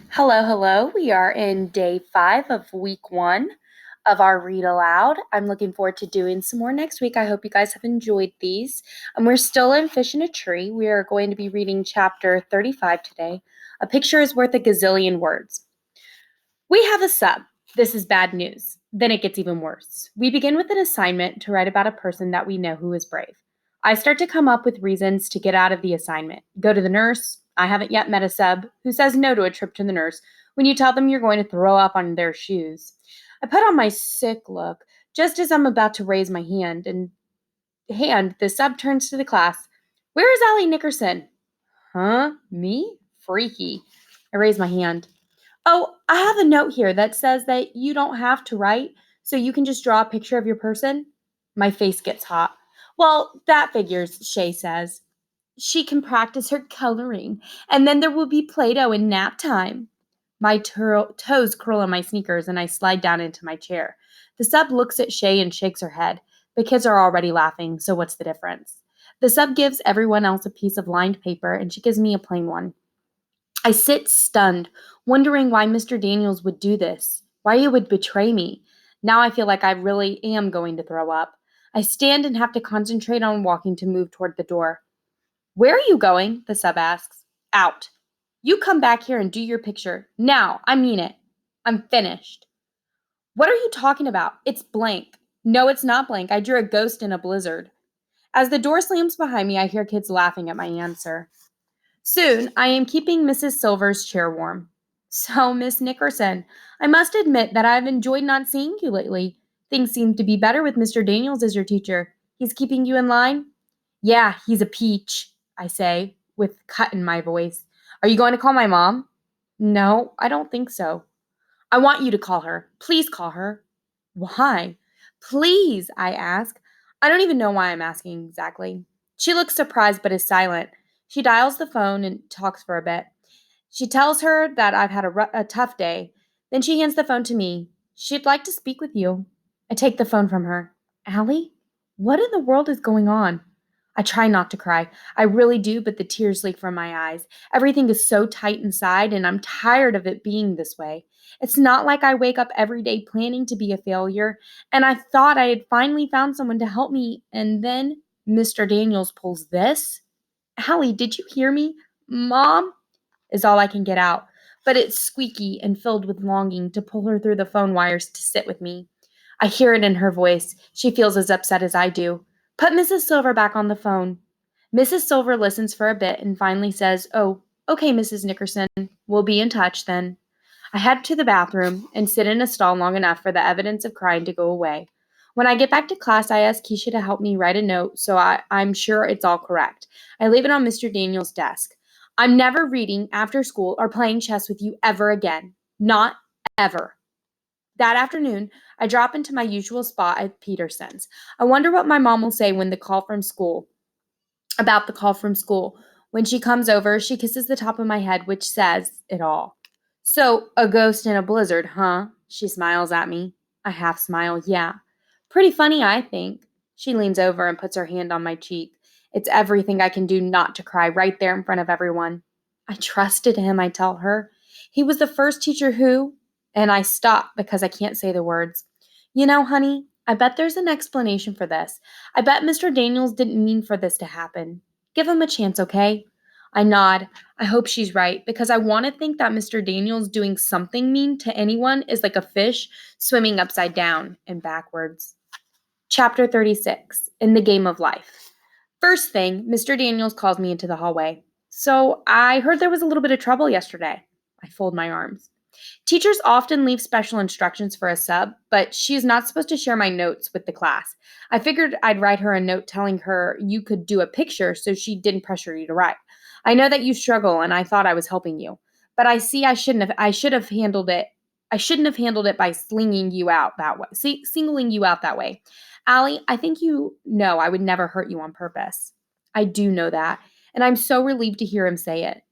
Hello, hello. We are in day 5 of week 1 of our Read Aloud. I'm looking forward to doing some more next week. I hope you guys have enjoyed these. We're still in Fish in a Tree. We are going to be reading chapter 35 today. A picture is worth a gazillion words. We have a sub. This is bad news. Then it gets even worse. We begin with an assignment to write about a person that we know who is brave. I start to come up with reasons to get out of the assignment. Go to the nurse. I haven't yet met a sub who says no to a trip to the nurse when you tell them you're going to throw up on their shoes. I put on my sick look just as I'm about to raise my hand, the sub turns to the class. Where is Allie Nickerson? Huh? Me? Freaky. I raise my hand. Oh, I have a note here that says that you don't have to write, so you can just draw a picture of your person. My face gets hot. Well, that figures, Shay says. She can practice her coloring, and then there will be Play-Doh in nap time. My toes curl on my sneakers, and I slide down into my chair. The sub looks at Shay and shakes her head. The kids are already laughing, so what's the difference? The sub gives everyone else a piece of lined paper, and she gives me a plain one. I sit stunned, wondering why Mr. Daniels would do this, why he would betray me. Now I feel like I really am going to throw up. I stand and have to concentrate on walking to move toward the door. Where are you going? The sub asks. Out. You come back here and do your picture. Now, I mean it. I'm finished. What are you talking about? It's blank. No, it's not blank. I drew a ghost in a blizzard. As the door slams behind me, I hear kids laughing at my answer. Soon, I am keeping Mrs. Silver's chair warm. So, Miss Nickerson, I must admit that I've enjoyed not seeing you lately. Things seem to be better with Mr. Daniels as your teacher. He's keeping you in line? Yeah, he's a peach, I say, with cut in my voice. Are you going to call my mom? No, I don't think so. I want you to call her. Please call her. Why? Please, I ask. I don't even know why I'm asking exactly. She looks surprised but is silent. She dials the phone and talks for a bit. She tells her that I've had a tough day. Then she hands the phone to me. She'd like to speak with you. I take the phone from her. Allie? What in the world is going on? I try not to cry. I really do, but the tears leak from my eyes. Everything is so tight inside, and I'm tired of it being this way. It's not like I wake up every day planning to be a failure, and I thought I had finally found someone to help me, and then Mr. Daniels pulls this. Allie, did you hear me? Mom? Is all I can get out, but it's squeaky and filled with longing to pull her through the phone wires to sit with me. I hear it in her voice. She feels as upset as I do. Put Mrs. Silver back on the phone. Mrs. Silver listens for a bit and finally says, Oh, okay, Mrs. Nickerson. We'll be in touch then. I head to the bathroom and sit in a stall long enough for the evidence of crying to go away. When I get back to class, I ask Keisha to help me write a note so I'm sure it's all correct. I leave it on Mr. Daniels' desk. I'm never reading after school or playing chess with you ever again. Not ever. That afternoon, I drop into my usual spot at Peterson's. I wonder what my mom will say about the call from school. When she comes over, she kisses the top of my head, which says it all. So, a ghost in a blizzard, huh? She smiles at me. I half smile, yeah. Pretty funny, I think. She leans over and puts her hand on my cheek. It's everything I can do not to cry right there in front of everyone. I trusted him, I tell her. He was the first teacher who. And I stop because I can't say the words. You know, honey, I bet there's an explanation for this. I bet Mr. Daniels didn't mean for this to happen. Give him a chance, okay? I nod. I hope she's right because I want to think that Mr. Daniels doing something mean to anyone is like a fish swimming upside down and backwards. Chapter 36 In the Game of Life. First thing, Mr. Daniels calls me into the hallway. So I heard there was a little bit of trouble yesterday. I fold my arms. Teachers often leave special instructions for a sub, but she is not supposed to share my notes with the class. I figured I'd write her a note telling her you could do a picture so she didn't pressure you to write. I know that you struggle and I thought I was helping you, but I see I should have handled it. I shouldn't have handled it by singling you out that way. Allie, I think you know I would never hurt you on purpose. I do know that, and I'm so relieved to hear him say it.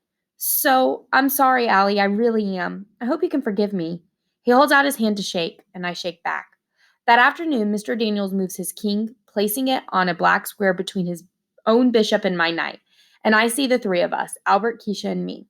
So, I'm sorry, Allie, I really am. I hope you can forgive me. He holds out his hand to shake, and I shake back. That afternoon, Mr. Daniels moves his king, placing it on a black square between his own bishop and my knight. And I see the three of us, Albert, Keisha, and me.